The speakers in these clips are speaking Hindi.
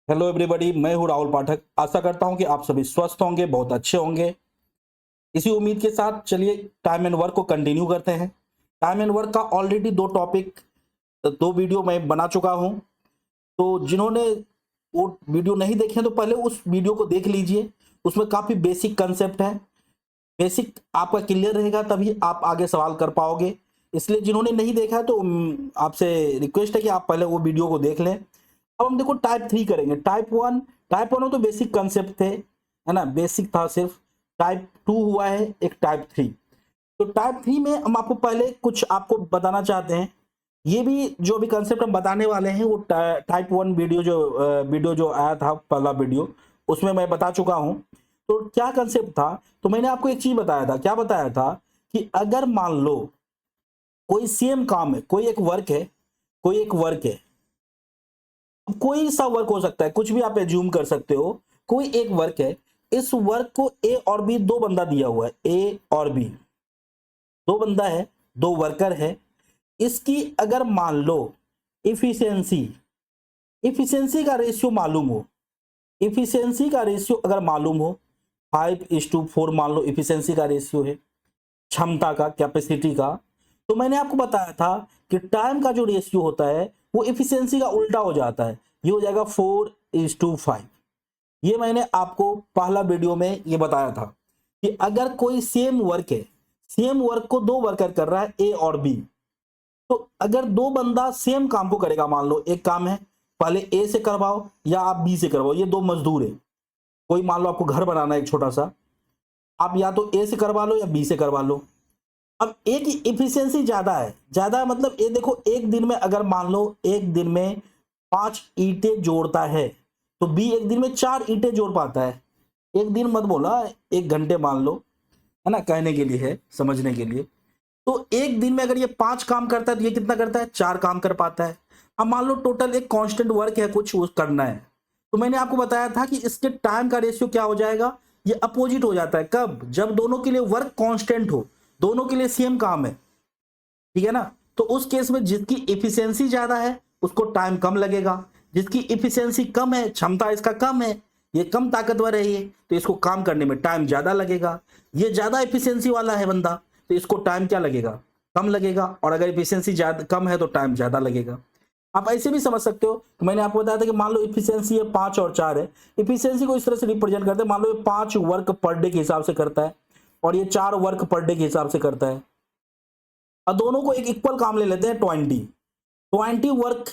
हेलो एवरीबॉडी, मैं हूं राहुल पाठक। आशा करता हूं कि आप सभी स्वस्थ होंगे, बहुत अच्छे होंगे। इसी उम्मीद के साथ चलिए टाइम एंड वर्क को कंटिन्यू करते हैं। टाइम एंड वर्क का ऑलरेडी दो वीडियो मैं बना चुका हूं। तो जिन्होंने वो वीडियो नहीं देखे तो पहले उस वीडियो को देख लीजिए। उसमें काफ़ी बेसिक कंसेप्ट है। बेसिक आपका क्लियर रहेगा तभी आप आगे सवाल कर पाओगे। इसलिए जिन्होंने नहीं देखा है तो आपसे रिक्वेस्ट है कि आप पहले वो वीडियो को देख लें। अब हम देखो टाइप 3 करेंगे। टाइप 1 में तो बेसिक कंसेप्ट थे, है ना, बेसिक था सिर्फ। टाइप 2 हुआ है, एक टाइप 3। तो टाइप 3 में हम आपको पहले कुछ आपको बताना चाहते हैं। ये भी जो अभी कंसेप्ट हम बताने वाले हैं वो टाइप 1 वीडियो जो आया था, पहला वीडियो, उसमें मैं बता चुका हूं। तो क्या कंसेप्ट था, तो मैंने आपको एक चीज बताया था। क्या बताया था कि अगर मान लो कोई सेम काम है, कोई एक वर्क है। अब कोई सा वर्क हो सकता है, कुछ भी आप एज्यूम कर सकते हो। कोई एक वर्क है, इस वर्क को ए और बी दो बंदा दिया हुआ है। ए और बी दो बंदा है, दो वर्कर है। इसकी अगर मान लो इफिशियंसी इफिशियंसी का रेशियो मालूम हो, इफिशियंसी का रेशियो अगर मालूम हो 5:4 मान लो इफिशियंसी का रेशियो है, क्षमता का, कैपेसिटी का। तो मैंने आपको बताया था कि टाइम का जो रेशियो होता है वो इफिशियंसी का उल्टा हो जाता है। ये हो जाएगा 4:5। ये मैंने आपको पहला वीडियो में ये बताया था कि अगर कोई सेम वर्क है, सेम वर्क को दो वर्कर कर रहा है, ए और बी। तो अगर दो बंदा सेम काम को करेगा, मान लो एक काम है, पहले ए से करवाओ या आप बी से करवाओ, ये दो मजदूर है। कोई मान लो आपको घर बनाना है एक छोटा सा, आप या तो ए से करवा लो या बी से करवा लो। अब ए की इफिशियंसी ज्यादा मतलब ये देखो, एक दिन में अगर मान लो एक दिन में 5 ईंटें जोड़ता है तो बी एक दिन में 4 ईंटें जोड़ पाता है। एक दिन मत बोला, 1 घंटे मान लो, है ना, कहने के लिए है, समझने के लिए। तो एक दिन में अगर ये 5 काम करता है तो ये कितना करता है, 4 काम कर पाता है। अब मान लो टोटल एक कांस्टेंट वर्क है, कुछ उस करना है। तो मैंने आपको बताया था कि इसके टाइम का रेशियो क्या हो जाएगा, ये अपोजिट हो जाता है। कब? जब दोनों के लिए वर्क कांस्टेंट हो, दोनों के लिए सेम काम है, ठीक है ना। तो उस केस में जिसकी इफिशियंसी ज्यादा है उसको टाइम कम लगेगा, जिसकी इफिशियंसी कम है, क्षमता इसका कम है, ये कम ताकतवर है ये, तो इसको काम करने में टाइम ज्यादा लगेगा। ये ज्यादा इफिशियंसी वाला है बंदा, तो इसको टाइम क्या लगेगा, कम लगेगा। और अगर इफिशियंसी ज्यादा कम है तो टाइम ज्यादा लगेगा। आप ऐसे भी समझ सकते हो कि मैंने आपको बताया था कि मान लो इफिशियंसी है 5 और 4 है। इफिशियंसी को इस तरह से रिप्रेजेंट करते हैं, मान लो ये 5 वर्क पर डे के हिसाब से करता है और ये 4 वर्क पर डे के हिसाब से करता है। और दोनों को एक इक्वल काम ले लेते हैं, 20 वर्क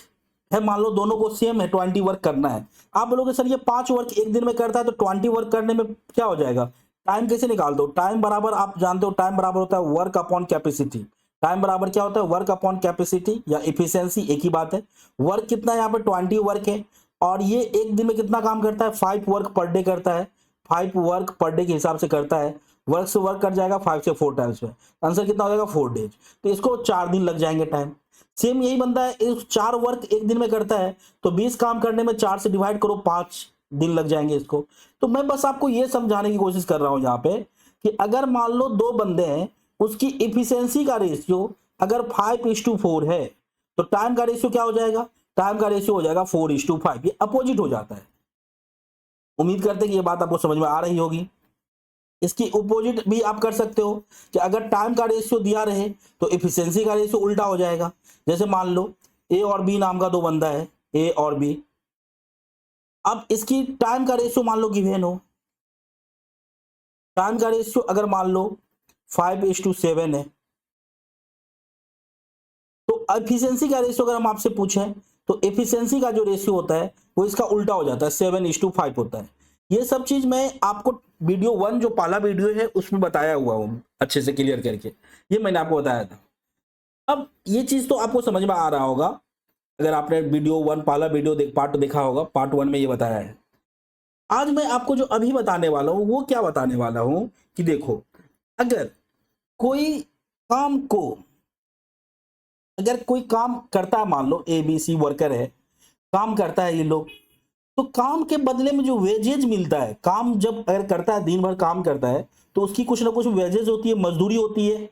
है, मान लो दोनों को सेम है, 20 वर्क करना है। आप बोलोगे सर ये 5 वर्क एक दिन में करता है तो 20 वर्क करने में क्या हो जाएगा, टाइम कैसे निकाल दो। टाइम बराबर, आप जानते हो टाइम बराबर होता है वर्क अपॉन कैपेसिटी। टाइम बराबर क्या होता है, वर्क अपॉन कैपेसिटी या इफिशियंसी, एक ही बात है। वर्क कितना है यहाँ पे, 20 वर्क है, और ये एक दिन में कितना काम करता है, 5 वर्क पर डे करता है। 5 वर्क पर डे के हिसाब से करता है। वर्क से वर्क कट जाएगा 5 से 4 टाइम्स में, आंसर कितना हो जाएगा, 4 डेज। तो इसको 4 दिन लग जाएंगे टाइम। सेम यही बंदा है, इस 4 वर्क एक दिन में करता है तो 20 काम करने में 4 से डिवाइड करो, 5 दिन लग जाएंगे इसको। तो मैं बस आपको ये समझाने की कोशिश कर रहा हूं यहाँ पे कि अगर मान लो दो बंदे हैं, उसकी इफिशियंसी का रेशियो अगर 5:4 है तो टाइम का रेशियो क्या हो जाएगा, टाइम का रेशियो हो जाएगा 4:5। ये अपोजिट हो जाता है। उम्मीद करते हैं कि ये बात आपको समझ में आ रही होगी। इसकी अपोजिट भी आप कर सकते हो कि अगर टाइम का रेशियो दिया रहे तो इफिशियंसी का रेशियो उल्टा हो जाएगा। जैसे मान लो ए और बी नाम का दो बंदा है, ए और बी। अब इसकी टाइम का रेशियो मान लो गिवन हो, टाइम का रेशियो अगर मान लो 5:7 है, तो एफिशिएंसी का रेशियो अगर हम आपसे पूछें तो एफिशिएंसी का जो रेशियो होता है वो इसका उल्टा हो जाता है, 7:5 होता है। ये सब चीज मैं आपको वीडियो 1 जो पहला वीडियो है उसमें बताया हुआ हूं, अच्छे से क्लियर करके ये मैंने आपको बताया था। अब ये चीज तो आपको समझ में आ रहा होगा अगर आपने वीडियो 1 पहला वीडियो पार्ट देखा होगा। पार्ट 1 में ये बताया है। आज मैं आपको जो अभी बताने वाला हूं वो क्या बताने वाला हूं कि देखो, अगर कोई काम को अगर कोई काम करता है, मान लो ए बी सी वर्कर है, काम करता है ये लोग, तो काम के बदले में जो वेजेज मिलता है, काम जब अगर करता है, दिन भर काम करता है तो उसकी कुछ ना कुछ वेजेज होती है, मजदूरी होती है,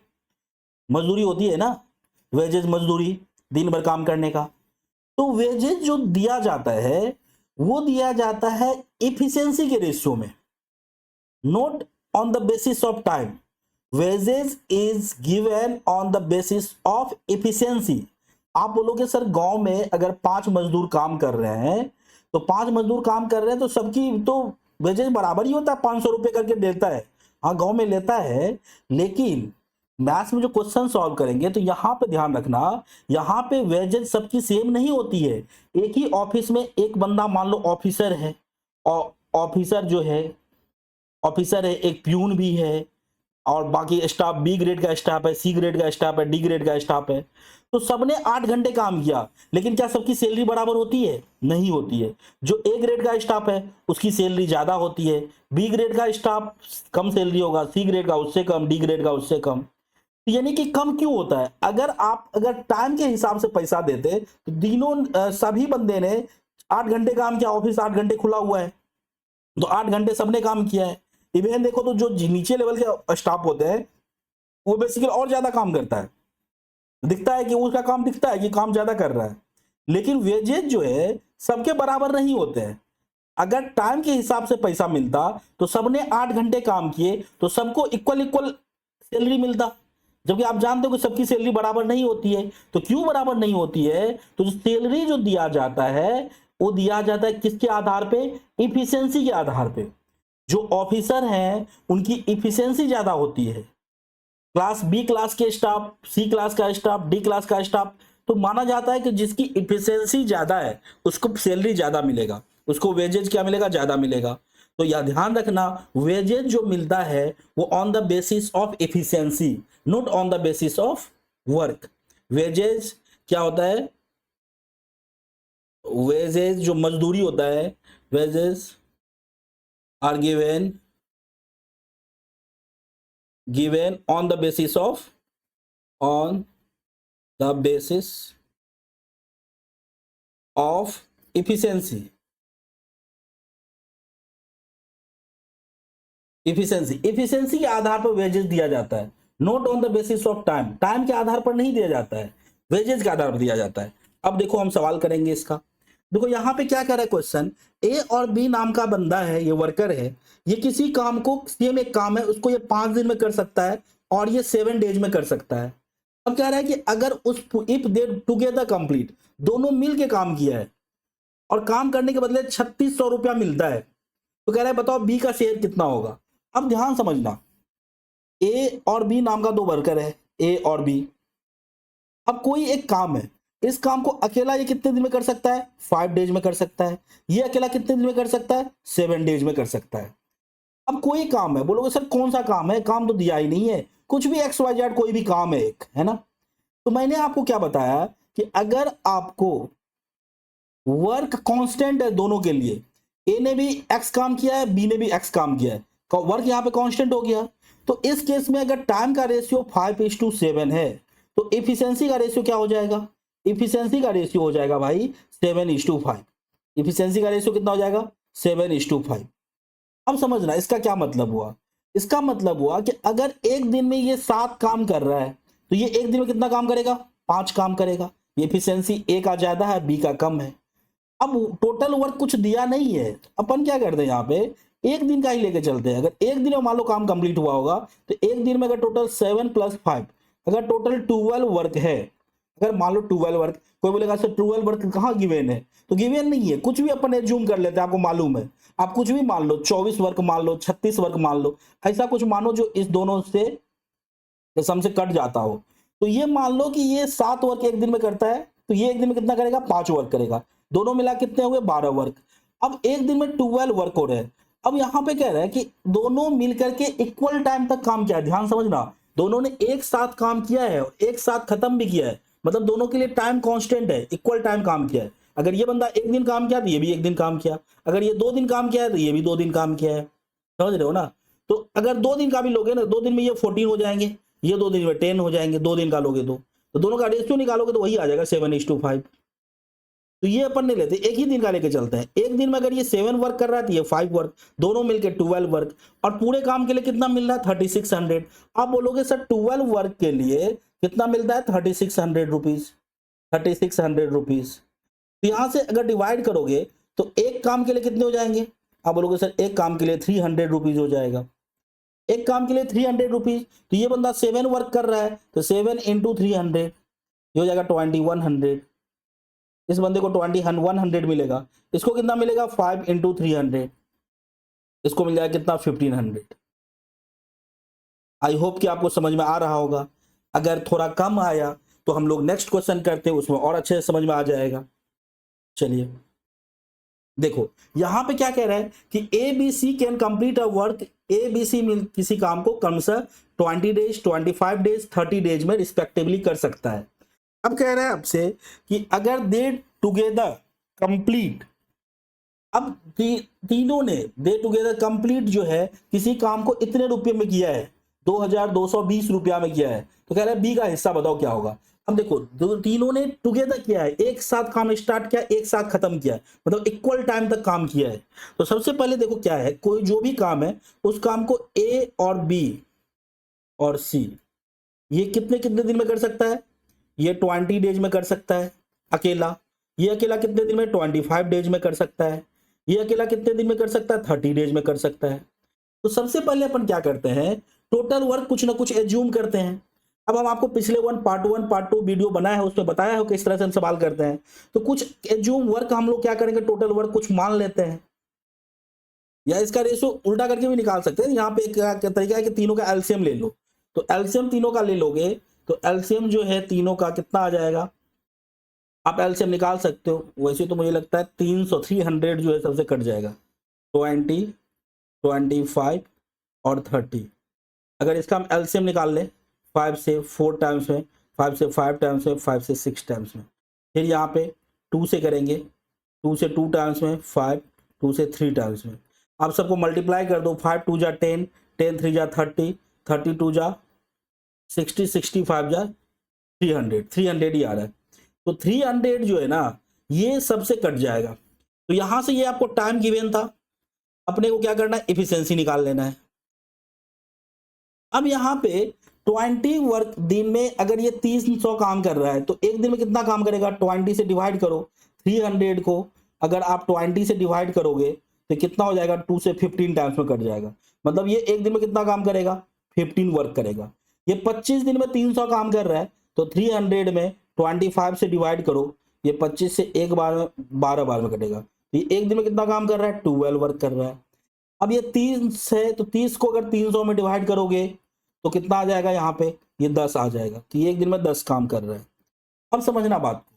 मजदूरी होती है ना, वेजेज, मजदूरी दिन भर काम करने का। तो वेजेज जो दिया जाता है वो दिया जाता है इफिशियंसी के रेशियो में, note on the basis of time. Wages is given on the basis of efficiency. आप बोलोगे सर गांव में अगर 5 मजदूर काम कर रहे हैं, तो 5 मजदूर काम कर रहे हैं तो सबकी तो वेजेस बराबर ही होता है, 500 रुपए करके देता है। हाँ गांव में लेता है, लेकिन मैथ्स में जो क्वेश्चन सॉल्व करेंगे तो यहाँ पे ध्यान रखना, यहाँ पे वेजेस सबकी सेम नहीं होती है। एक ही ऑफिस में एक बंदा मान लो ऑफिसर है, और ऑफिसर जो है ऑफिसर है, एक प्यून भी है, और बाकी स्टाफ बी ग्रेड का स्टाफ है, सी ग्रेड का स्टाफ है, डी ग्रेड का स्टाफ है। तो सबने 8 घंटे काम किया, लेकिन क्या सबकी सैलरी बराबर होती है? नहीं होती है। जो ए ग्रेड का स्टाफ है उसकी सैलरी ज्यादा होती है, बी ग्रेड का स्टाफ कम सैलरी होगा, सी ग्रेड का उससे कम, डी ग्रेड का उससे कम। तो यानी कि कम क्यों होता है? अगर टाइम के हिसाब से पैसा देते तो तीनों सभी बंदे ने 8 घंटे काम किया, ऑफिस 8 घंटे खुला हुआ है, तो 8 घंटे सबने काम किया है। इवन देखो तो जो नीचे लेवल के स्टाफ होते हैं वो बेसिकली और ज्यादा काम करता है, दिखता है कि उसका काम दिखता है कि काम ज्यादा कर रहा है, लेकिन वेजेज जो है सबके बराबर नहीं होते हैं। अगर टाइम के हिसाब से पैसा मिलता तो सबने 8 घंटे काम किए तो सबको इक्वल इक्वल सैलरी मिलता, जबकि आप जानते हो कि सबकी सैलरी बराबर नहीं होती है। तो क्यों बराबर नहीं होती है? तो सैलरी जो दिया जाता है वो दिया जाता है किसके आधार पे? इफिशियंसी के आधार पे। जो ऑफिसर हैं उनकी इफिशियंसी ज्यादा होती है, क्लास बी क्लास के स्टाफ, सी क्लास का स्टाफ, डी क्लास का स्टाफ, तो माना जाता है कि जिसकी इफिशियंसी ज्यादा है उसको सैलरी ज्यादा मिलेगा, उसको वेजेज क्या मिलेगा? ज्यादा मिलेगा। तो यह ध्यान रखना, वेजेज जो मिलता है वो on the basis of efficiency, not on the basis of work. Wages क्या होता है? वेजेज जो मजदूरी होता है, wages are given on the basis of efficiency। Efficiency के आधार पर वेजेस दिया जाता है, not on the basis of time. Time के आधार पर नहीं दिया जाता है, वेजेस के आधार पर दिया जाता है। अब देखो हम सवाल करेंगे इसका। देखो यहाँ पे क्या कर रहा है क्वेश्चन, ए और बी नाम का बंदा है, ये वर्कर है, ये किसी काम को, सेम एक काम है उसको ये 5 दिन में कर सकता है और ये 7 डेज में कर सकता है। अब कह रहा है कि अगर उस इफ दे टुगेदर कंप्लीट, दोनों मिल के काम किया है और काम करने के बदले 3600 रुपया मिलता है, तो कह रहा है बताओ बी का शेयर कितना होगा। अब ध्यान समझना, ए और बी नाम का 2 वर्कर है, ए और बी। अब कोई एक काम है, इस काम को अकेला ये कितने दिन में कर सकता है? 5 डेज में कर सकता है। ये अकेला कितने दिन में कर सकता है? 7 डेज में कर सकता है। अब कोई काम है, बोलोगे सर कौन सा काम है? काम तो दिया ही नहीं है, कुछ भी XYZ कोई भी काम है एक, है ना। तो मैंने आपको क्या बताया कि अगर आपको वर्क कांस्टेंट है दोनों के लिए, ए ने भी एक्स काम किया है, बी ने भी एक्स काम किया है, वर्क यहाँ पे कांस्टेंट हो गया। तो इस केस में अगर टाइम का रेशियो 5:7 है तो इफिशियंसी का रेशियो क्या हो जाएगा? इफिशियंसी का रेशियो हो जाएगा भाई 7:5। इफिशियंसी का रेशियो कितना हो जाएगा? 7:5। अब समझना इसका क्या मतलब हुआ। इसका मतलब हुआ कि अगर एक दिन में ये 7 काम कर रहा है तो ये एक दिन में कितना काम करेगा? 5 काम करेगा। ये इफिशियंसी ए का ज्यादा है, बी का कम है। अब टोटल वर्क कुछ दिया नहीं है, अपन क्या करते हैं यहाँ पे, एक दिन का ही लेके चलते हैं। अगर एक दिन में मान लो काम कंप्लीट हुआ होगा तो एक दिन में अगर टोटल 7 + 5, अगर टोटल 12 वर्क है, अगर मान लो 12 वर्क, कोई बोलेगा सर 12 वर्क कहाँ गिवन है? तो गिवन नहीं है, कुछ भी अपन एज्यूम कर लेते हैं, आपको मालूम है। आप कुछ भी मान लो, 24 वर्क मान लो, 36 वर्क मान लो, ऐसा कुछ मानो जो इस दोनों से सम से कट जाता हो। तो ये मान लो कि ये 7 वर्क एक दिन में करता है, तो ये एक दिन में कितना करेगा? 5 वर्क करेगा। दोनों मिला कितने हुए? 12 वर्क। अब एक दिन में 12 वर्क हो रहे हैं। अब यहाँ पे कह रहा है कि दोनों मिलकर के इक्वल टाइम तक काम किया है। ध्यान समझना, दोनों ने एक साथ काम किया है और एक साथ खत्म भी किया है, मतलब दोनों के लिए टाइम कांस्टेंट है, इक्वल टाइम काम किया है। अगर ये बंदा एक दिन काम किया तो ये भी एक दिन काम किया, अगर ये 2 दिन काम किया है तो ये भी 2 दिन काम किया है। समझ रहे हो ना। तो अगर 2 दिन का भी लोगे ना, 2 दिन में ये 14 हो जाएंगे, ये 2 दिन में 10 हो जाएंगे, 2 दिन का लोगे तो दोनों का रेशियो निकालोगे तो वही आ जाएगा 7:5। तो ये अपन नहीं लेते, एक ही दिन का लेके चलते हैं। एक दिन में अगर ये 7 वर्क कर रहा है तो ये 5 वर्क, दोनों मिलके 12 वर्क, और पूरे काम के लिए कितना मिल रहा है? 3600। आप बोलोगे सर 12 वर्क के लिए कितना मिलता है? 3600 रुपीज, 3600 रुपीज। तो यहां से अगर डिवाइड करोगे तो एक काम के लिए कितने हो जाएंगे? आप बोलोगे सर एक काम के लिए 300 रुपीज हो जाएगा। एक काम के लिए 300 रुपीज, तो ये बंदा 7 वर्क कर रहा है, तो 7 इंटू 300 ये हो जाएगा 2100। इस बंदे को 2100 मिलेगा। इसको कितना मिलेगा? 5 इंटू 300, इसको मिल जाएगा कितना? 1500। आई होप कि आपको समझ में आ रहा होगा। अगर थोड़ा कम आया तो हम लोग नेक्स्ट क्वेश्चन करते हैं, उसमें और अच्छे से समझ में आ जाएगा। चलिए देखो यहां पे क्या कह रहा है कि A B C can complete a work, A B C किसी काम को क्रमशः 20 डेज, 25 डेज, 30 डेज में रिस्पेक्टिवली कर सकता है। अब कह रहा है आपसे कि अगर दे टुगेदर कंप्लीट, अब तीनों ने दे टुगेदर कंप्लीट जो है किसी काम को इतने रुपए में किया है, 2220 रुपया में किया है, तो कह रहा है बी का हिस्सा बताओ क्या होगा। अब देखो तीनों ने टुगेदर किया है, एक साथ काम स्टार्ट किया, एक साथ खत्म किया है, मतलब इक्वल टाइम तक काम किया है। तो सबसे पहले देखो क्या है, कोई जो भी काम है उस काम को ए और बी और सी ये कितने कितने दिन में कर सकता है? ये 20 डेज में कर सकता है अकेला। ये अकेला कितने दिन में? 25 डेज में कर सकता है। ये अकेला कितने दिन में कर सकता है? 30 डेज में कर सकता है। तो सबसे पहले अपन क्या करते हैं, टोटल वर्क कुछ ना कुछ एज्यूम करते हैं। अब हम आपको पिछले पार्ट 1 पार्ट 2 वीडियो बनाया है, उसमें बताया है किस तरह से हम सवाल करते हैं। तो कुछ एज्यूम वर्क हम लोग क्या करेंगे, टोटल वर्क कुछ मान लेते हैं, या इसका रेशो उल्टा करके भी निकाल सकते हैं। यहाँ पे एक तरीका है कि तीनों का एलसीएम ले लो, तो एलसीएम तीनों का ले लोगे तो एलसीएम जो है तीनों का कितना आ जाएगा, आप एलसीएम निकाल सकते हो। वैसे तो मुझे लगता है 300 जो है सबसे कट जाएगा, 20, 25 और 30। अगर इसका हम एलसीएम निकाल लें 5 से 4 टाइम्स में, 5 से 5 टाइम्स में, 5 से 6 टाइम्स में, फिर यहाँ पे 2 से करेंगे, 2 से 2 टाइम्स में, 5, 2 से 3 टाइम्स में। आप सबको मल्टीप्लाई कर दो, 5 2 जा 10, 10 3 जा 30, 32 जा 60, 65 जा 300, 300 ही आ रहा है। तो 300 जो है ना ये सबसे कट जाएगा। तो यहां से ये आपको टाइम गिवन था, अपने को क्या करना है, एफिशिएंसी निकाल लेना है। अब यहाँ पे 20 वर्क दिन में अगर ये 300 काम कर रहा है तो एक दिन में कितना काम करेगा, 20 से डिवाइड करो। 300 को अगर आप 20 से डिवाइड करोगे तो कितना हो जाएगा, 2 से 15 टाइम्स में कट जाएगा। मतलब ये एक दिन में कितना काम करेगा, 15 वर्क करेगा। ये 25 दिन में 300 काम कर रहा है तो 300 में 25 से डिवाइड करो, ये 25 से एक बार में 12 बार में कटेगा। ये एक दिन में कितना काम कर रहा है, 12 वर्क कर रहा है। अब ये 30 है तो 30 को अगर 300 में डिवाइड करोगे तो कितना आ जाएगा, यहाँ पे ये 10 आ जाएगा। तो ये एक दिन में 10 काम कर रहा है। अब समझना बात को।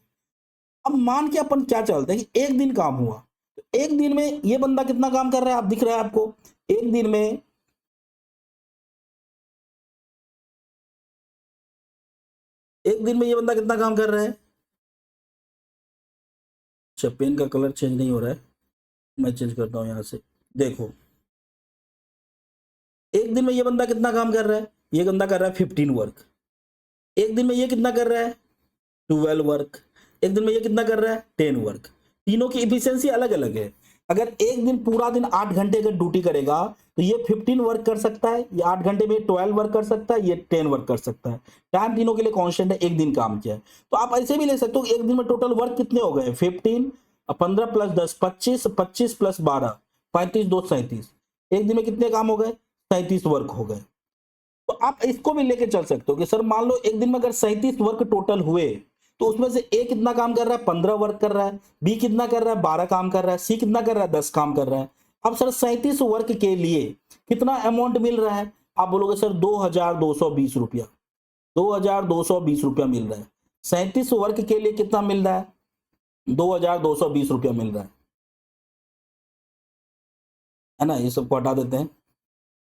अब मान के अपन क्या चलते हैं कि एक दिन काम हुआ, तो एक दिन में ये बंदा कितना काम कर रहा है, आप दिख रहा है आपको, एक दिन में ये बंदा कितना काम कर रहा है। अच्छा पेन का कलर चेंज नहीं हो रहा है, मैं चेंज करता हूं यहां से। देखो एक दिन में ये बंदा कितना काम कर रहा है, ये बंदा कर रहा है 15 वर्क। एक दिन में ये कितना कर रहा है, 12 वर्क। एक दिन में ये कितना कर रहा है, 10 वर्क। तीनों की इफिशियंसी अलग अलग है। अगर एक दिन पूरा दिन 8 घंटे का ड्यूटी करेगा तो ये 15 वर्क कर सकता है, ये 8 घंटे में 12 वर्क कर सकता है, ये 10 वर्क कर सकता है। टाइम तीनों के लिए कांस्टेंट है, एक दिन काम किया है। तो आप ऐसे भी ले सकते हो एक दिन में टोटल वर्क कितने हो गए, 15, 15 प्लस 10 25, 25 प्लस 12 35, 2 37। एक दिन में कितने काम हो गए, 37 वर्क हो गए। तो आप इसको भी लेके चल सकते हो कि सर मान लो एक दिन में अगर 37 वर्क टोटल हुए तो उसमें से ए कितना काम कर रहा है, 15 वर्क कर रहा है, बी कितना कर रहा है, 12 काम कर रहा है, सी कितना कर रहा है, 10 काम कर रहा है। अब सर 37 वर्क के लिए कितना अमाउंट मिल रहा है, आप बोलोगे सर 2220 रुपया, 2220 रुपया मिल रहा है। 37 वर्क के लिए कितना मिल रहा है, 2220 रुपया मिल रहा है ना। ये सबको हटा देते हैं।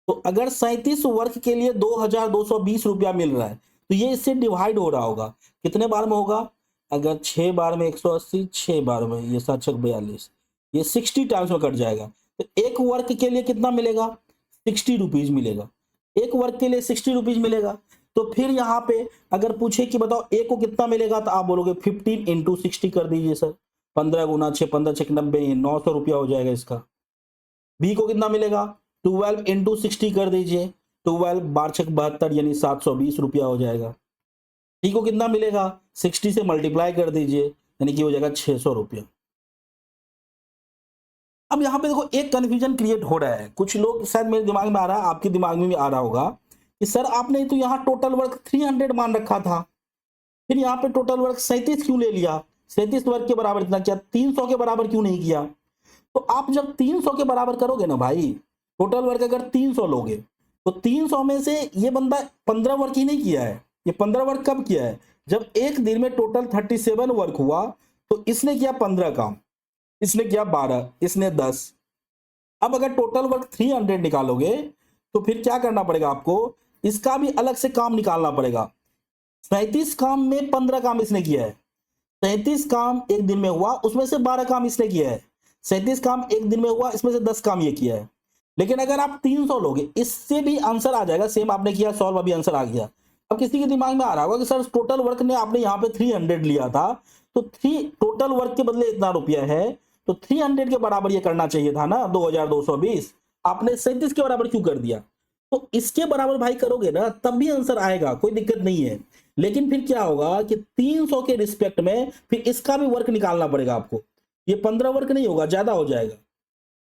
तो अगर 37 वर्क के लिए 2220 रुपया मिल रहा है तो ये इससे डिवाइड हो रहा होगा, कितने बार में होगा, अगर 6 बार में 180, 6 बार में ये 7 6 42, ये 60 टाइम्स में कट जाएगा। तो एक वर्क के लिए कितना मिलेगा, 60 रुपीज मिलेगा। एक वर्क के लिए 60 रुपीज मिलेगा। तो फिर यहाँ पे अगर पूछे कि बताओ ए को कितना मिलेगा तो आप बोलोगे 15 इंटू 60 कर दीजिए सर, 15 गुना 6, 15 6 90, 900 रुपया हो जाएगा इसका। बी को कितना मिलेगा, 12 इंटू 60 कर दीजिए, 12 12 6 72 यानी 720 रुपया हो जाएगा। डी को कितना मिलेगा, 60 से मल्टीप्लाई कर दीजिए यानी कि हो जाएगा 600 रुपया। अब यहाँ पे देखो एक कंफ्यूजन क्रिएट हो रहा है, कुछ लोग शायद मेरे दिमाग में आ रहा है, आपके दिमाग में भी आ रहा होगा कि सर आपने तो यहाँ टोटल वर्क 300 मान रखा था, फिर यहाँ पे टोटल वर्क 37 क्यों ले लिया, 37 वर्क के बराबर इतना किया, 300 के बराबर क्यों नहीं किया। तो आप जब 300 के बराबर करोगे ना भाई, टोटल वर्क अगर 300 लोगे तो 300 में से ये बंदा 15 वर्क ही नहीं किया है। ये 15 वर्क कब किया है, जब एक दिन में टोटल 37 वर्क हुआ तो इसने किया 15 काम, इसने किया 12, इसने 10। अब अगर टोटल वर्क 300 निकालोगे तो फिर क्या करना पड़ेगा आपको, इसका भी अलग से काम निकालना पड़ेगा। 37 काम में 15 काम इसने किया है, 37 काम एक दिन में हुआ उसमें से 12 काम इसने किया है, 37 काम एक दिन में हुआ इसमें से 10 काम ये किया है। लेकिन अगर आप 300 लोगे इससे भी आंसर आ जाएगा, सेम आपने किया सॉल्व, अभी आंसर आ गया। अब किसी के दिमाग में आ रहा होगा कि सर टोटल वर्क ने आपने यहाँ पे 300 लिया था, तो टोटल वर्क के बदले इतना रुपया है तो 300 के बराबर ये करना चाहिए था ना, 2220, आपने 37 के बराबर क्यों कर दिया। तो इसके बराबर भाई करोगे ना तब भी आंसर आएगा, कोई दिक्कत नहीं है। लेकिन फिर क्या होगा कि 300 के रिस्पेक्ट में फिर इसका भी वर्क निकालना पड़ेगा आपको, ये 15 वर्क नहीं होगा, ज्यादा हो जाएगा,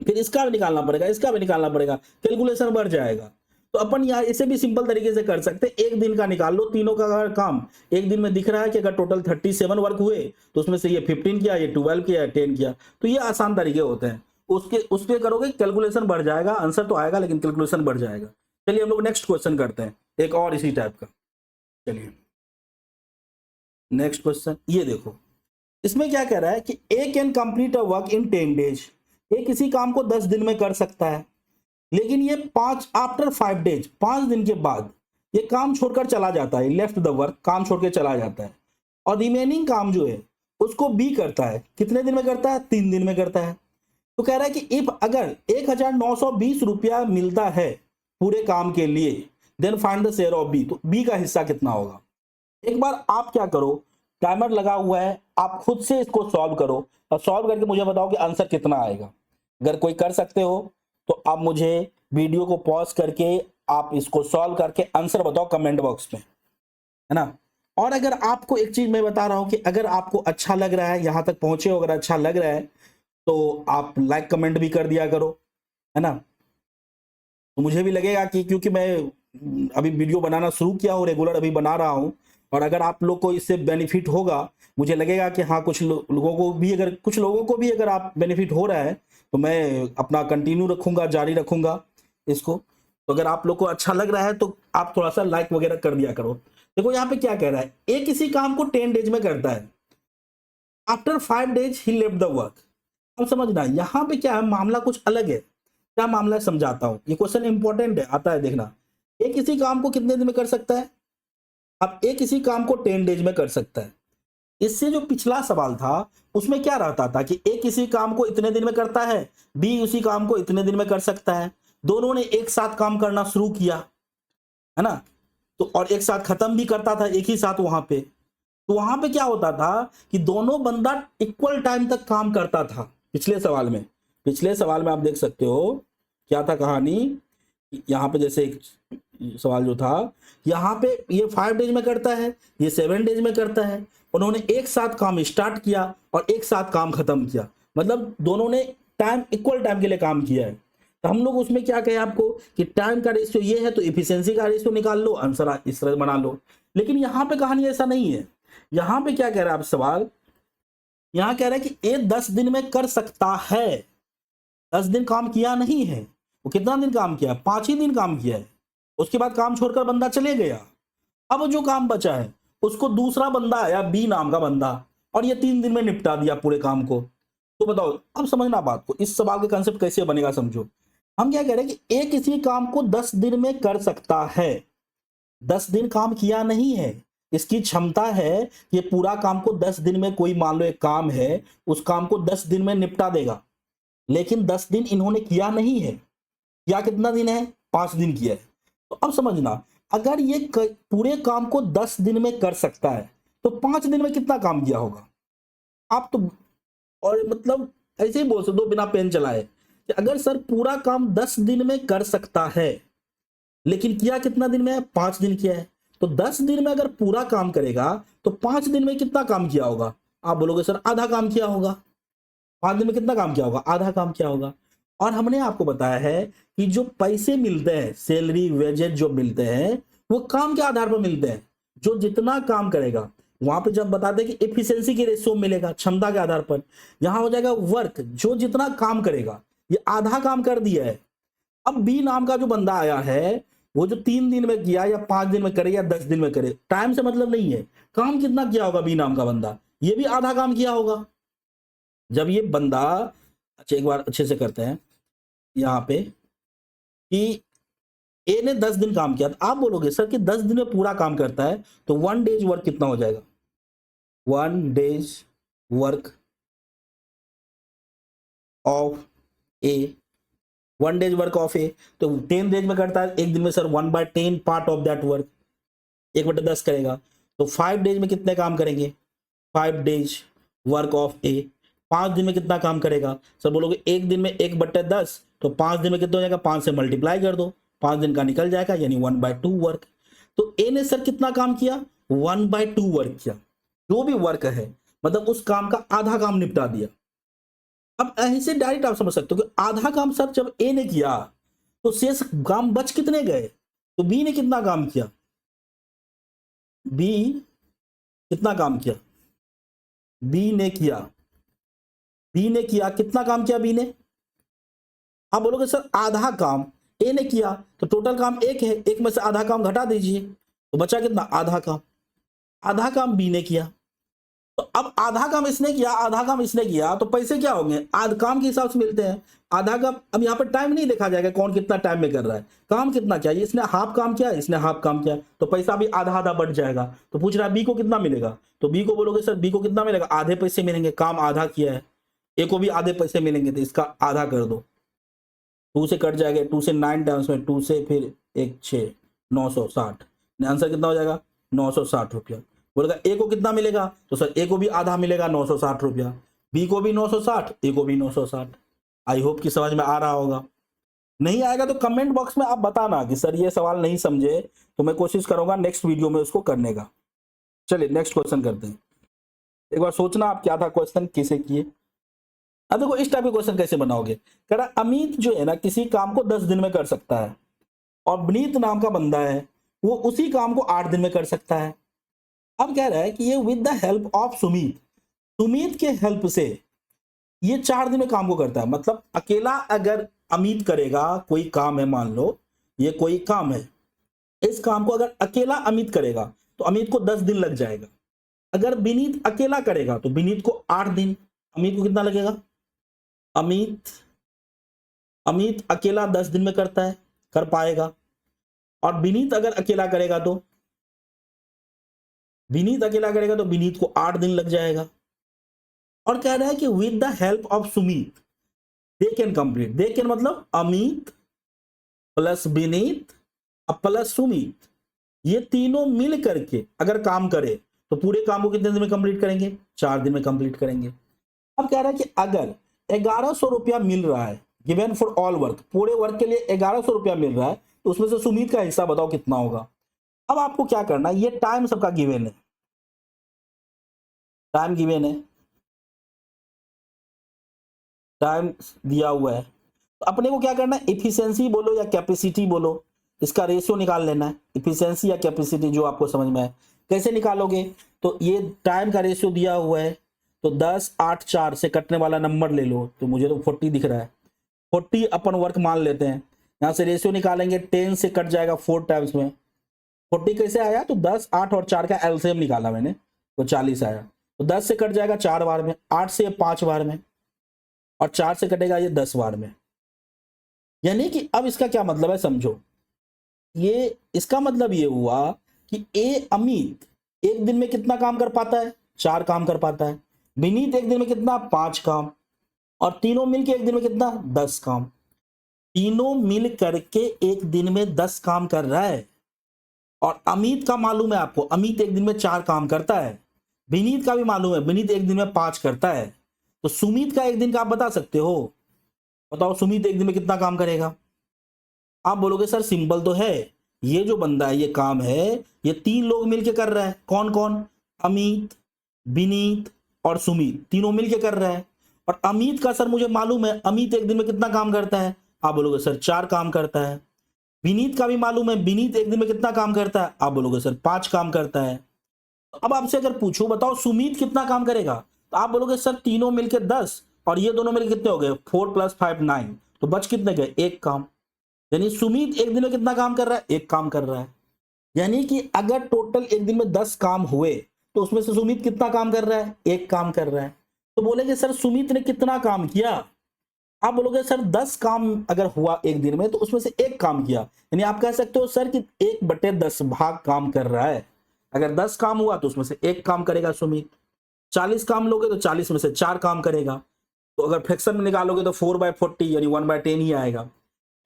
फिर इसका भी निकालना पड़ेगा, इसका भी निकालना पड़ेगा, कैलकुलेशन बढ़ जाएगा। तो अपन यहाँ इसे भी सिंपल तरीके से कर सकते हैं, एक दिन का निकाल लो, तीनों का अगर काम एक दिन में दिख रहा है कि अगर टोटल 37 वर्क हुए तो उसमें से ये 15 किया, ये 12 किया, 10 किया, तो ये आसान तरीके होते हैं। उसके करोगे कैलकुलेशन बढ़ जाएगा, आंसर तो आएगा लेकिन कैलकुलेशन बढ़ जाएगा। चलिए हम लोग नेक्स्ट क्वेश्चन करते हैं, एक और इसी टाइप का। चलिए नेक्स्ट क्वेश्चन, ये देखो इसमें क्या कह रहा है कि A can complete a work in 10 days, ये किसी काम को 10 दिन में कर सकता है, लेकिन ये 5 आफ्टर 5 डेज, 5 दिन के बाद ये काम छोड़कर चला जाता है, लेफ्ट द वर्क, काम छोड़ के चला जाता है, और रिमेनिंग काम जो है उसको बी करता है, कितने दिन में करता है, 3 दिन में करता है। तो कह रहा है कि इफ अगर 1920 रुपया मिलता है पूरे काम के लिए, then find the share of B, तो बी का हिस्सा कितना होगा। एक बार आप क्या करो, टाइमर लगा हुआ है, आप खुद से इसको सॉल्व करो और सॉल्व करके मुझे बताओ कि आंसर कितना आएगा। अगर कोई कर सकते हो तो आप मुझे वीडियो को पॉज करके आप इसको सॉल्व करके आंसर बताओ कमेंट बॉक्स में, है ना। और अगर आपको एक चीज मैं बता रहा हूं कि अगर आपको अच्छा लग रहा है, यहां तक पहुंचे हो, अगर अच्छा लग रहा है तो आप लाइक कमेंट भी कर दिया करो, है ना। तो मुझे भी लगेगा कि क्योंकि मैं अभी वीडियो बनाना शुरू किया हूँ, रेगुलर अभी बना रहा हूँ, और अगर आप लोग को इससे बेनिफिट होगा, मुझे लगेगा कि हाँ कुछ लोगों को भी, अगर कुछ लोगों को भी अगर आप बेनिफिट हो रहा है तो मैं अपना कंटिन्यू रखूंगा, जारी रखूंगा इसको। तो अगर आप लोग को अच्छा लग रहा है तो आप थोड़ा सा लाइक वगैरह कर दिया करो। देखो यहाँ पे क्या कह रहा है, एक किसी काम को 10 डेज में करता है, after 5 days he left the work. अब समझना यहाँ पे क्या है, मामला कुछ अलग है। क्या मामला है समझाता हूं, ये क्वेश्चन इंपॉर्टेंट है, आता है देखना। एक किसी काम को कितने दिन में कर सकता है, अब एक किसी काम को 10 डेज में कर सकता है। इससे जो पिछला सवाल था उसमें क्या रहता था कि ए किसी काम को इतने दिन में करता है, बी उसी काम को इतने दिन में कर सकता है, दोनों ने एक साथ काम करना शुरू किया, है ना। तो और एक साथ खत्म भी करता था एक ही साथ वहां पे। तो वहां पे क्या होता था कि दोनों बंदा इक्वल टाइम तक काम करता था। पिछले सवाल में, पिछले सवाल में आप देख सकते हो क्या था कहानी, यहाँ पे जैसे एक सवाल जो था, यहाँ पे ये 5 डेज में करता है, ये 7 डेज में करता है, उन्होंने एक साथ काम स्टार्ट किया और एक साथ काम खत्म किया, मतलब दोनों ने टाइम इक्वल टाइम के लिए काम किया है। तो हम लोग उसमें क्या कहे आपको कि टाइम का रेशियो ये है तो इफिशियंसी का रेशियो निकाल लो, आंसर इस तरह बना लो। लेकिन यहाँ पे कहानी ऐसा नहीं है। यहाँ पे क्या कह रहा है आप सवाल, यहाँ कह रहा है कि ये 10 दिन में कर सकता है, 10 दिन काम किया नहीं है, वो कितना दिन काम किया, 5 ही दिन काम किया है। उसके बाद काम छोड़कर बंदा चले गया। अब जो काम बचा है उसको दूसरा बंदा आया, बी नाम का बंदा, और ये 3 दिन में निपटा दिया पूरे काम को। तो बताओ अब समझना बात को, इस सवाल के कंसेप्ट कैसे बनेगा समझो। हम क्या कह रहे हैं कि एक किसी काम को 10 दिन में कर सकता है, 10 दिन काम किया नहीं है, इसकी क्षमता है कि पूरा काम को 10 दिन में, कोई मान लो एक काम है उस काम को 10 दिन में निपटा देगा, लेकिन 10 दिन इन्होंने किया नहीं है। या कितना दिन है, 5 दिन किया है। तो अब समझना, अगर ये पूरे काम को 10 दिन में कर सकता है तो 5 दिन में कितना काम किया होगा आप तो। और मतलब ऐसे ही बोल सकते हो बिना पेन चलाए कि अगर सर पूरा काम 10 दिन में कर सकता है, लेकिन किया कितना दिन में, 5 दिन किया है, तो 10 दिन में अगर पूरा काम करेगा तो 5 दिन में कितना काम किया होगा। आप बोलोगे सर आधा काम किया होगा, 5 दिन में कितना काम किया होगा? आधा काम किया होगा। और हमने आपको बताया है कि जो पैसे मिलते हैं, सैलरी वेजेस जो मिलते हैं, वो काम के आधार पर मिलते हैं। जो जितना काम करेगा, वहां पे जब बताते हैं कि एफिशिएंसी के रेशियो मिलेगा, क्षमता के आधार पर। यहां हो जाएगा वर्क, जो जितना काम करेगा। ये आधा काम कर दिया है। अब बी नाम का जो बंदा आया है, वो जो 3 दिन में किया या 5 दिन में करे या 10 दिन में करे, टाइम से मतलब नहीं है। काम कितना किया होगा बी नाम का बंदा? ये भी आधा काम किया होगा। जब ये बंदा, अच्छा एक बार अच्छे से करते हैं यहाँ पे, कि ए ने 10 दिन काम किया, तो आप बोलोगे सर कि 10 दिन में पूरा काम करता है, तो 1 डेज वर्क कितना हो जाएगा? 1 days work of A, 1 days work of A, तो 10 डेज में करता है, एक दिन में sir 1/10 part of that work, 1/10 करेगा। तो 5 डेज में कितने काम करेंगे? 5 डेज वर्क ऑफ ए। 5 दिन में कितना काम करेगा? सर बोलोगे एक दिन में 1/10, तो 5 दिन में कितना हो जाएगा? 5 से मल्टीप्लाई कर दो, 5 दिन का निकल जाएगा, यानी 1/2 वर्क। तो ए ने सर कितना काम किया? 1/2 वर्क किया। जो भी वर्क है, मतलब उस काम का आधा काम निपटा दिया। अब ऐसे डायरेक्ट आप समझ सकते हो कि आधा काम सर जब ए ने किया, तो शेष काम बच कितने गए? तो बी ने कितना काम किया? बी कितना काम किया? बी ने किया कितना काम किया बी ने? आप बोलोगे सर आधा काम ए ने किया, तो टोटल काम एक है, एक में से आधा काम घटा दीजिए, तो बचा कितना? आधा काम। आधा काम बी ने किया, तो अब आधा काम इसने किया, आधा काम इसने किया, तो पैसे क्या होंगे? आध काम के हिसाब से मिलते हैं। आधा काम, अब यहाँ पर टाइम नहीं देखा जाएगा कौन कितना टाइम में कर रहा है, काम कितना किया। इसने हाफ काम किया, इसने हाफ काम किया, तो पैसा भी आधा आधा बढ़ जाएगा। तो पूछ रहा है बी को कितना मिलेगा? तो बी को बोलोगे सर बी को कितना मिलेगा? आधे पैसे मिलेंगे, काम आधा किया है। ए को भी आधे पैसे मिलेंगे, तो इसका आधा कर दो। 2 से कट जाएगा, 2 से 9 टाइम्स में, 2 से फिर 1 6, 960। आंसर कितना हो जाएगा? 960 रुपया। बोलेगा ए को कितना मिलेगा? तो सर ए को भी आधा मिलेगा, 960 रुपया। बी को भी 960, ए को भी 960। आई होप कि समझ में आ रहा होगा। नहीं आएगा तो कमेंट बॉक्स में आप बताना कि सर ये सवाल नहीं समझे, तो मैं कोशिश करूंगा नेक्स्ट वीडियो में उसको करने का। चलिए नेक्स्ट क्वेश्चन करते हैं। एक बार सोचना आप क्या था क्वेश्चन, किसे किए। अब देखो इस टाइप के क्वेश्चन कैसे बनाओगे। कह रहा अमित जो है ना किसी काम को 10 दिन में कर सकता है, और विनीत नाम का बंदा है, वो उसी काम को 8 दिन में कर सकता है। अब कह रहा है कि ये with the help of Sumit, Sumit के हेल्प से ये 4 दिन में काम को करता है। मतलब अकेला अगर अमित करेगा, कोई काम है, मान लो ये कोई काम है, इस काम को अगर अकेला अमित करेगा तो अमित को 10 दिन लग जाएगा। अगर विनीत अकेला करेगा तो विनीत को 8 दिन। अमित को कितना लगेगा? अमित अकेला 10 दिन में करता है, कर पाएगा। और विनीत अगर अकेला करेगा तो विनीत को 8 दिन लग जाएगा। और कह रहा है कि with the help of Sumit they can complete. They can मतलब अमित प्लस विनीत प्लस सुमित, ये तीनों मिल करके अगर काम करे तो पूरे काम को कितने दिन में कंप्लीट करेंगे? 4 दिन में कंप्लीट करेंगे। अब कह रहा है कि अगर 1100 रुपया मिल रहा है गिवन फॉर ऑल वर्क, पूरे वर्क के लिए 1100 रुपया मिल रहा है, तो उसमें से सुमित का हिस्सा बताओ कितना होगा। अब आपको क्या करना है, ये टाइम सबका गिवन है, टाइम गिवन है, टाइम दिया हुआ है। तो अपने को क्या करना है, इफिशियंसी बोलो या कैपेसिटी बोलो, इसका रेशियो निकाल लेना है। इफिशियंसी या कैपेसिटी जो आपको समझ में आए। कैसे निकालोगे? तो ये टाइम का रेशियो दिया हुआ है, तो 10 8 4 से कटने वाला नंबर ले लो, तो मुझे तो 40 दिख रहा है, 40 अपन वर्क मान लेते हैं। यहाँ से रेशियो निकालेंगे, 10 से कट जाएगा 4 टाइम्स में। 40 कैसे आया? तो 10 8 और 4 का एलसीएम निकाला मैंने, तो 40 आया। तो 10 से कट जाएगा 4 बार में, 8 से 5 बार में, और 4 से कटेगा ये 10 बार में। यानी कि अब इसका क्या मतलब है समझो, ये इसका मतलब ये हुआ कि ए अमित एक दिन में कितना काम कर पाता है? 4 काम कर पाता है। विनीत एक दिन में कितना? 5 काम। और तीनों मिलके एक दिन में कितना? 10 काम। तीनों मिल करके एक दिन में 10 काम कर रहा है। और अमित का मालूम है आपको, अमित एक दिन में 4 काम करता है। विनीत का भी मालूम है, विनीत एक दिन में 5 करता है। तो सुमित का एक दिन का आप बता सकते हो? बताओ सुमित एक दिन में कितना काम करेगा? आप बोलोगे सर सिंपल तो है, ये जो बंदा है, ये काम है, ये 3 लोग मिलके कर रहा है। कौन कौन? अमित, विनीत और सुमित, तीनों मिलके कर रहा है। और अमित का सर मुझे मालूम है, अमित एक दिन में कितना काम करता है, आप बोलोगे सर 4 काम करता है। विनीत का भी मालूम है, विनीत एक दिन में कितना काम करता है, आप बोलोगे सर 5 काम करता है। अब आपसे अगर पूछूं बताओ सुमित कितना काम करेगा, तो आप बोलोगे सर तीनों मिलकर 10 और ये दोनों मिलकर कितने हो गए 4 + 5 9, तो बच कितने गए, 1 काम। यानी सुमित एक दिन में कितना काम कर रहा है, 1 काम कर रहा है। यानी कि अगर टोटल एक दिन में 10 काम हुए तो उसमें से सुमित कितना काम कर रहा है, 1 काम कर रहा है। तो बोलेंगे सर सुमित ने कितना काम किया, आप बोलोगे सर 10 काम अगर हुआ एक दिन में तो उसमें से 1 काम किया। यानी आप कह सकते हो सर कि 1/10 भाग काम कर रहा है। अगर 10 काम हुआ तो उसमें से 1 काम करेगा सुमित। 40 काम लोगे तो 40 में से 4 काम करेगा। तो अगर फ्रैक्शन में निकालोगे तो 4/40 यानी 1/10 ही आएगा।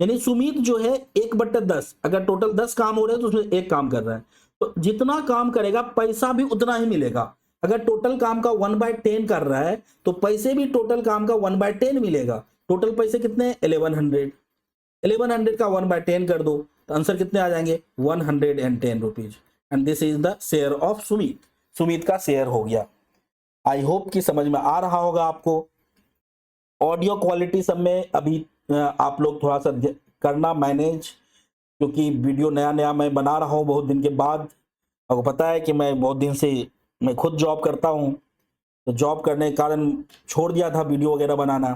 यानी सुमित जो है 1/10, अगर टोटल 10 काम हो रहे हैं तो उसमें 1 काम कर रहा है। तो जितना काम करेगा पैसा भी उतना ही मिलेगा। अगर टोटल काम का 1/10 कर रहा है तो पैसे भी टोटल काम का 1/10 मिलेगा। टोटल पैसे कितने, 1100। 1100 का 1/10 कर दो तो आंसर कितने आ जाएंगे, 110 rupees. And this is the share of Sumit. Sumit का शेयर हो गया। आई होप कि समझ में आ रहा होगा आपको। ऑडियो क्वालिटी सब में अभी आप लोग थोड़ा सा करना मैनेज, क्योंकि वीडियो नया नया मैं बना रहा हूँ बहुत दिन के बाद। आपको पता है कि मैं बहुत दिन से मैं खुद जॉब करता हूँ, तो जॉब करने के कारण छोड़ दिया था वीडियो वगैरह बनाना।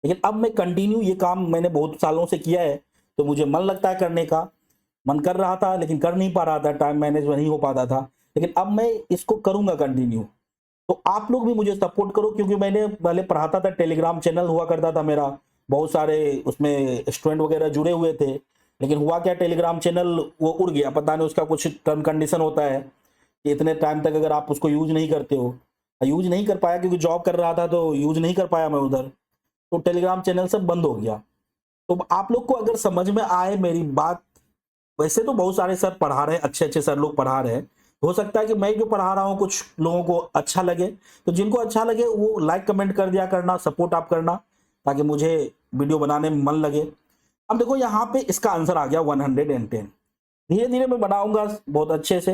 लेकिन अब मैं कंटिन्यू ये काम मैंने बहुत सालों से किया है, तो मुझे मन लगता है करने का। मन कर रहा था लेकिन कर नहीं पा रहा था, टाइम मैनेज नहीं हो पाता था। लेकिन अब मैं इसको करूँगा कंटिन्यू। तो आप लोग भी मुझे सपोर्ट करो, क्योंकि मैंने पहले पढ़ाता था, टेलीग्राम चैनल हुआ करता था मेरा, बहुत सारे उसमें स्टूडेंट वगैरह जुड़े हुए थे। लेकिन हुआ क्या, टेलीग्राम चैनल वो उड़ गया, पता नहीं उसका कुछ टर्म कंडीशन होता है कि इतने टाइम तक अगर आप उसको यूज नहीं करते हो। यूज नहीं कर पाया क्योंकि जॉब कर रहा था, तो यूज नहीं कर पाया मैं उधर, तो टेलीग्राम चैनल सब बंद हो गया। तो आप लोग को अगर समझ में आए मेरी बात, वैसे तो बहुत सारे सर पढ़ा रहे हैं, अच्छे अच्छे सर लोग पढ़ा रहे हैं। हो सकता है कि मैं जो पढ़ा रहा हूँ कुछ लोगों को अच्छा लगे, तो जिनको अच्छा लगे वो लाइक कमेंट कर दिया करना, सपोर्ट आप करना, ताकि मुझे वीडियो बनाने में मन लगे। अब देखो यहाँ पे इसका आंसर आ गया 110। धीरे धीरे मैं बनाऊंगा बहुत अच्छे से,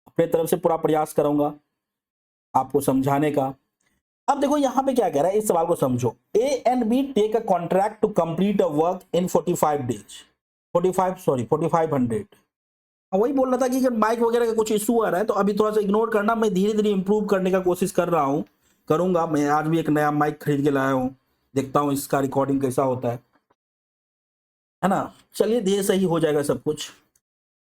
अपने तरफ से पूरा प्रयास करूंगा आपको समझाने का। अब देखो यहाँ पे क्या कह रहा है, इस सवाल को समझो। A and B take a contract to complete a work in 45 days, 4500। वही बोल रहा था कि अगर माइक वगैरह का कुछ इशू आ रहा है तो अभी थोड़ा सा इग्नोर करना, मैं धीरे धीरे इंप्रूव करने का कोशिश कर रहा हूँ, करूंगा। मैं आज भी एक नया माइक खरीद के लाया हूँ, देखता हूँ इसका रिकॉर्डिंग कैसा होता है ना। चलिए धीरे सही हो जाएगा सब कुछ।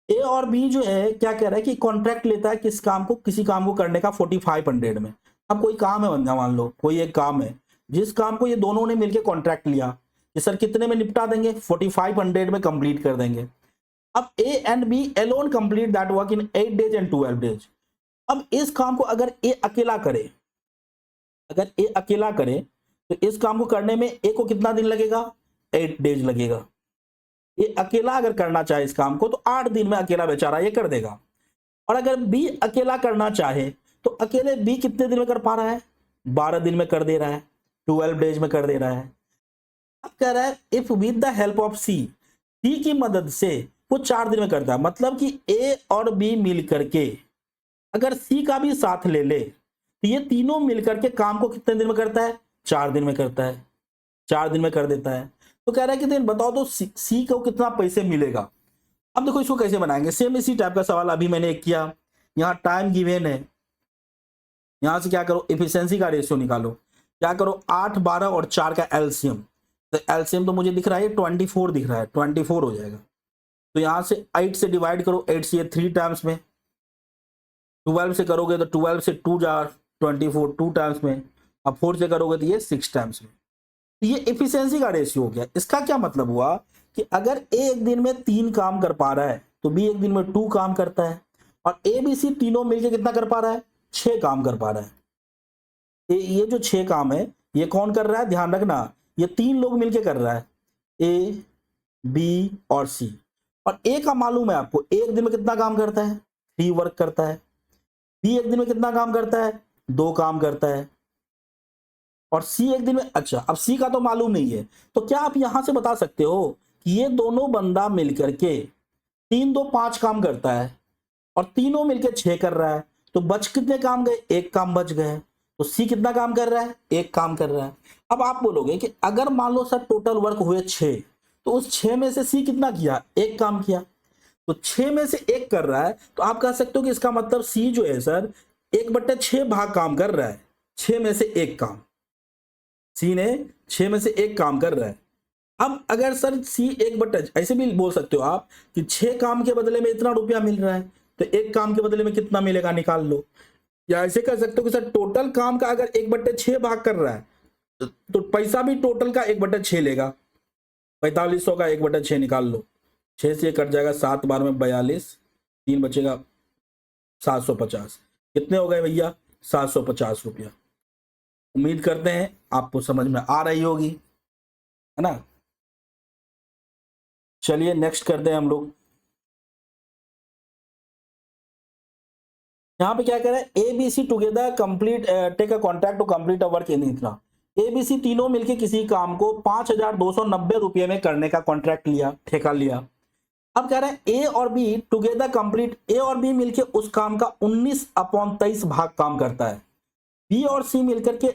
ए और बी जो है क्या कह रहा है कि कॉन्ट्रैक्ट लेता है किस काम को, किसी काम को करने का 4500 में। अब कोई काम है बंदा, मान लो कोई एक काम है, जिस काम को ये दोनों ने मिलकर कॉन्ट्रैक्ट लिया कि सर कितने में निपटा देंगे, 4500 में कंप्लीट कर देंगे। अब A and B alone complete that work in 8 days and 12 days. अब इस काम को अगर ए अकेला करे, अगर ए अकेला करे तो इस काम को करने में ए को कितना दिन लगेगा, 8 डेज लगेगा। ये अकेला अगर करना चाहे इस काम को तो 8 दिन में अकेला बेचारा ये कर देगा। और अगर बी अकेला करना चाहे तो अकेले बी कितने दिन में कर पा रहा है, 12 दिन में कर दे रहा है, 12 डेज में कर दे रहा है। अब कह रहा है if with the help of C, C की मदद से वो 4 दिन में करता है। मतलब कि ए और बी मिल करके अगर सी का भी साथ ले ले तो ये तीनों मिलकर के काम को कितने दिन में करता है, 4 दिन में करता है, 4 दिन में कर देता है। तो कह रहा है कि दिन बताओ तो सी को कितना पैसे मिलेगा। अब देखो इसको कैसे बनाएंगे, सेम इसी टाइप का सवाल अभी मैंने एक किया। यहाँ टाइम गिवन है, यहां से क्या करो, एफिशिएंसी का रेशियो निकालो। क्या करो, 8, 12 और 4 का एलसीएम। तो एलसीएम तो मुझे दिख रहा है 24 दिख रहा है, 24 हो जाएगा। तो यहां से 8 से डिवाइड करो, 8 से 3 टाइम्स में, 12 से करोगे तो 12 से 2 जार 24 2 टाइम्स में, अब 4 से करोगे तो ये 6 टाइम्स में। तो ये एफिशिएंसी का रेशियो हो गया। इसका क्या मतलब हुआ कि अगर ए एक दिन में 3 काम कर पा रहा है तो बी एक दिन में 2 काम करता है, और ए बी सी तीनों मिलकर कितना कर पा रहा है, 6 काम कर पा रहा है। ये जो 6 काम है ये कौन कर रहा है, ध्यान रखना, ये 3 लोग मिलकर कर रहा है, ए बी और सी। और ए का मालूम है आपको, ए एक दिन में कितना काम करता है, 3 वर्क करता है। बी एक दिन में कितना काम करता है, 2 काम करता है। और सी एक दिन में, अच्छा अब सी का तो मालूम नहीं है, तो क्या आप यहां से बता सकते हो कि ये दोनों बंदा मिलकर के 3, 2, 5 काम करता है और तीनों मिलकर 6 कर रहा है, तो बच कितने काम गए, 1 काम बच गए। तो सी कितना काम कर रहा है, एक काम कर रहा है। अब आप बोलोगे कि अगर मान लो सर टोटल वर्क हुए 6, तो उस 6 में से सी कितना किया, एक काम किया। तो 6 में से एक कर रहा है, तो आप कह सकते हो कि इसका मतलब सी जो है सर 1/6 भाग काम कर रहा है, 6 में से एक काम। सी ने 6 में से एक काम कर रहा है। अब अगर सर सी 1/, ऐसे भी बोल सकते हो आप कि 6 काम के बदले में इतना रुपया मिल रहा है, तो एक काम के बदले में कितना मिलेगा निकाल लो। या ऐसे कह सकते हो कि सर टोटल काम का अगर 1/6 भाग कर रहा है, तो पैसा भी टोटल का 1/6 लेगा। 4500 का 1/6 निकाल लो, 6 से कट जाएगा, 7 बार में 42, 3 बचेगा 750। कितने हो गए भैया, 750 रुपया। उम्मीद करते हैं आपको समझ में आ रही होगी, है ना। चलिए नेक्स्ट करते हैं हम लोग। यहाँ पे क्या कह रहा है, ABC together complete take a contract to complete a work in इतना। ABC तीनों मिलके किसी काम को 5290 रुपये में करने का कॉन्ट्रैक्ट लिया, ठेका लिया। अब कह रहा है ए और बी टुगेदर कंप्लीट, ए और बी मिलके उस काम का 19/23 भाग काम करता है। बी और सी मिलकर के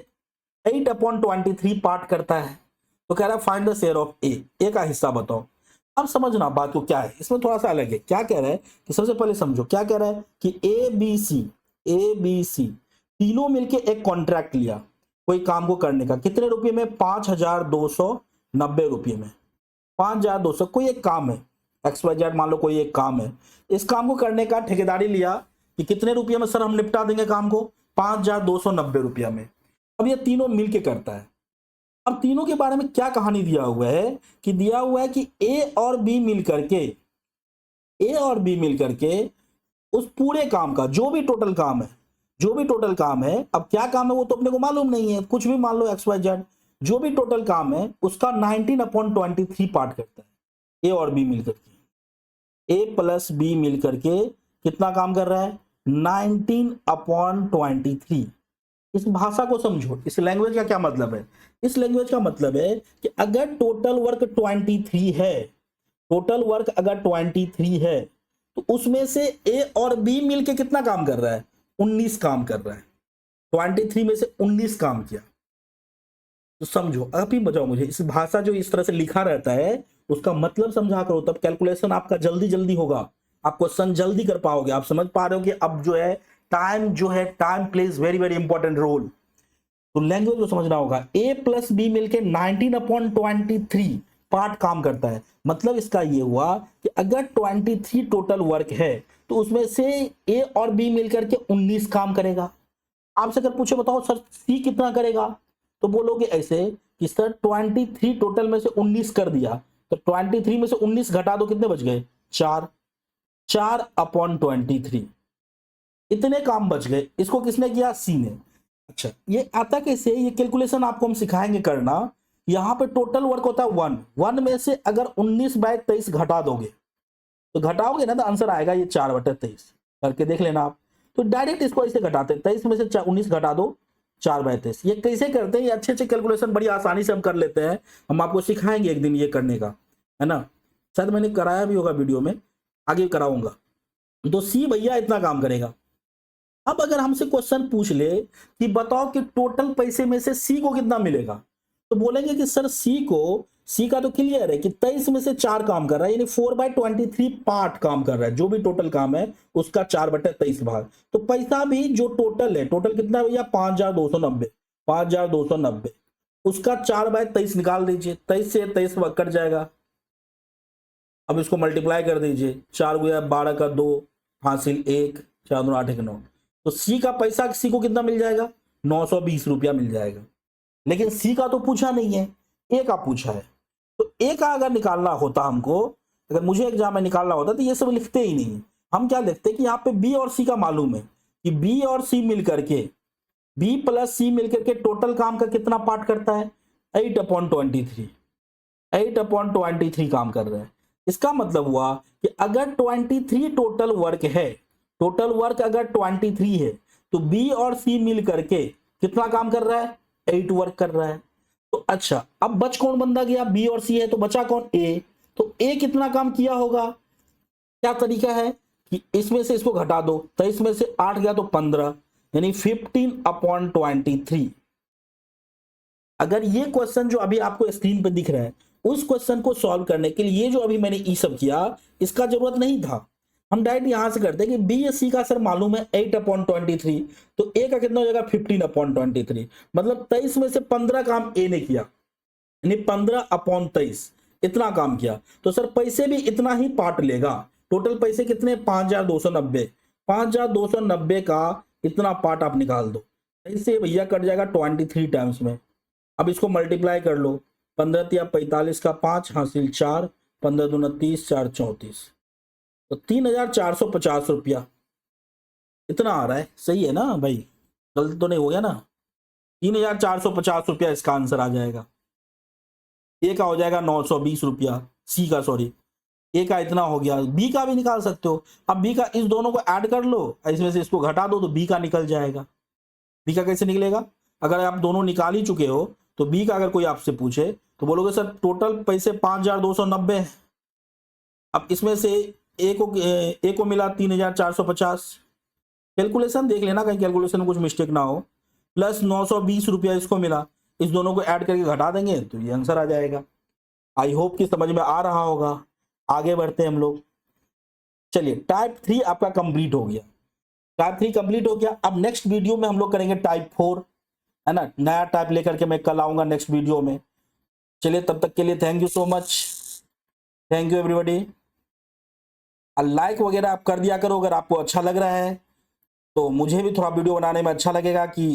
8/23 पार्ट करता है। तो कह रहा है फाइंड द शेयर ऑफ ए का हिस्सा बताओ। अब समझना बात को क्या है, इसमें थोड़ा सा अलग है। क्या कह रहा है कि सबसे पहले समझो क्या कह रहा है कि ए बी सी तीनों मिलके एक कॉन्ट्रैक्ट लिया कोई काम को करने का, कितने रुपये में, 5290 रुपये में। 5200 कोई एक काम है, XYZ मान लो कोई एक काम है, इस काम को करने का ठेकेदारी लिया कि कितने रुपये में सर हम निपटा देंगे काम को, 5290 रुपया में। अब ये तीनों मिलके करता है। अब तीनों के बारे में क्या कहानी दिया हुआ है कि दिया हुआ है कि ए और बी मिलकर के उस पूरे काम का जो भी टोटल काम है, अब क्या काम है वो तो अपने को मालूम नहीं है, कुछ भी मान लो XYZ, जो भी टोटल काम है उसका 19/23 पार्ट करता है। ए और बी मिलकर के, ए प्लस बी मिलकर के कितना काम कर रहा है, 19/23। इस भाषा को समझो, इस लैंग्वेज का क्या मतलब है। इस लैंग्वेज का मतलब है कि अगर टोटल वर्क 23 है, तो उसमें से ए और बी मिलके कितना काम कर रहा है, 19 काम कर रहा है। 23 में से 19 काम किया। तो समझो, आप ही बताओ मुझे, इस भाषा जो इस तरह से लिखा रहता है उसका मतलब समझा करो, तब कैलकुलेशन आपका जल्दी होगा, आप क्वेश्चन जल्दी कर पाओगे। आप समझ पा रहे हो कि अब time plays very important role. तो लैंग्वेज को समझना होगा। ए प्लस बी मिलके 19/23 पार्ट काम करता है। मतलब इसका ये हुआ कि अगर 23 टोटल वर्क है, तो उसमें से ए और बी मिलकर के 19 काम करेगा। आपसे अगर पूछे बताओ सर सी कितना करेगा, तो बोलोगे ऐसे कि सर 23 टोटल में से 19 कर दिया, तो 23 में से 19 घटा दो, कितने बच गए, 4/23। इतने काम बच गए। इसको किसने किया, सी ने। अच्छा, ये आता कैसे, ये कैलकुलेशन आपको हम सिखाएंगे करना। यहाँ पे टोटल वर्क होता है 1 में से अगर 19/23 घटा दोगे, तो घटाओगे ना तो आंसर आएगा ये 4/23। करके देख लेना आप। तो डायरेक्ट इसको ऐसे घटाते हैं, 23 में से 19 घटा दो, 4/23। ये कैसे करते हैं, ये अच्छे कैलकुलेशन बड़ी आसानी से हम कर लेते हैं। हम आपको सिखाएंगे एक दिन ये करने का, है ना। शायद मैंने कराया भी होगा वीडियो में, आगे कराऊंगा। तो सी भैया इतना काम करेगा। अब अगर हमसे क्वेश्चन पूछ ले कि बताओ कि टोटल पैसे में से सी को कितना मिलेगा, तो बोलेंगे कि सर सी का तो क्लियर है कि 23 में से 4 काम कर रहा है, यानी 4/23 पार्ट काम कर रहा है। जो भी टोटल काम है उसका 4/23 भाग। तो पैसा भी जो टोटल है, टोटल कितना भैया, 5290, उसका 4/23 निकाल दीजिए। 23 से 23 कट जाएगा। अब इसको मल्टीप्लाई कर दीजिए, 4 गुया 12 का 2 हासिल 1, 4 2 8 1 9। तो सी का पैसा सी को कितना मिल जाएगा, 920 रुपया मिल जाएगा। लेकिन सी का तो पूछा नहीं है, ए का पूछा है। तो ए का अगर निकालना होता हमको, अगर मुझे एग्जाम में निकालना होता तो ये सब लिखते ही नहीं। हम क्या लिखते कि यहाँ पे बी और सी का मालूम है कि बी और सी मिलकर के, बी प्लस सी मिलकर के टोटल काम का कितना पार्ट करता है, 8/23 काम कर रहा है। इसका मतलब हुआ कि अगर 23 टोटल वर्क है, टोटल वर्क अगर 23 है, तो बी और सी मिल करके कितना काम कर रहा है, 8 वर्क कर रहा है। तो अच्छा, अब बच कौन बंदा गया, बी और सी है, तो बचा कौन, ए। तो ए कितना काम किया होगा, क्या तरीका है कि इसमें से इसको घटा दो, 23 में से 8 गया तो 15, यानी 15/23। अगर ये क्वेश्चन जो अभी आपको स्क्रीन पर दिख रहा है, उस क्वेश्चन को सॉल्व करने के लिए ये जो अभी मैंने ई सब किया, इसका जरूरत नहीं था। हम डायरेक्ट यहां से करते हैं कि बी एस सी का सर मालूम है 8/23, तो ए का कितना हो जाएगा 15/23, मतलब 23 में से 15 काम ए ने किया, यानी 15/23 इतना काम किया। तो सर पैसे भी इतना ही पार्ट लेगा। टोटल पैसे कितने, 5290। 5290 का इतना पार्ट आप निकाल दो, इससे भैया कट जाएगा 23 टाइम्स में। अब इसको मल्टीप्लाई कर लो, 15 तिया 45 का 5 हासिल 4, 15 दूना 30, 4 34, तो 3450 रुपया इतना आ रहा है। सही है ना भाई, गलत तो नहीं हो गया ना? 3450 रुपया इसका आंसर आ जाएगा। ए का हो जाएगा 920 रुपया, सी का सॉरी, ए का इतना हो गया। बी का भी निकाल सकते हो। अब बी का इस दोनों को ऐड कर लो, इसमें से इसको घटा दो तो बी का निकल जाएगा। बी का कैसे निकलेगा? अगर आप दोनों निकाल ही चुके हो तो बी का अगर कोई आपसे पूछे तो बोलोगे सर टोटल पैसे 5290 है। अब इसमें से ए को मिला 3450, कैलकुलेशन देख लेना कहीं कैलकुलेशन में कुछ मिस्टेक ना हो, प्लस 920 रुपया इसको मिला, इस दोनों को ऐड करके घटा देंगे तो ये आंसर आ जाएगा। आई होप कि समझ में आ रहा होगा। आगे बढ़ते हैं हम लोग। चलिए टाइप 3 आपका कंप्लीट हो गया, टाइप 3 कंप्लीट हो गया। अब नेक्स्ट वीडियो में हम लोग करेंगे टाइप 4, है ना, नया टाइप लेकर के मैं कल आऊंगा नेक्स्ट वीडियो में। चलिए तब तक के लिए thank you so much, thank you everybody. Like वगैरह आप कर दिया करो अगर आपको अच्छा लग रहा है, तो मुझे भी थोड़ा वीडियो बनाने में अच्छा लगेगा कि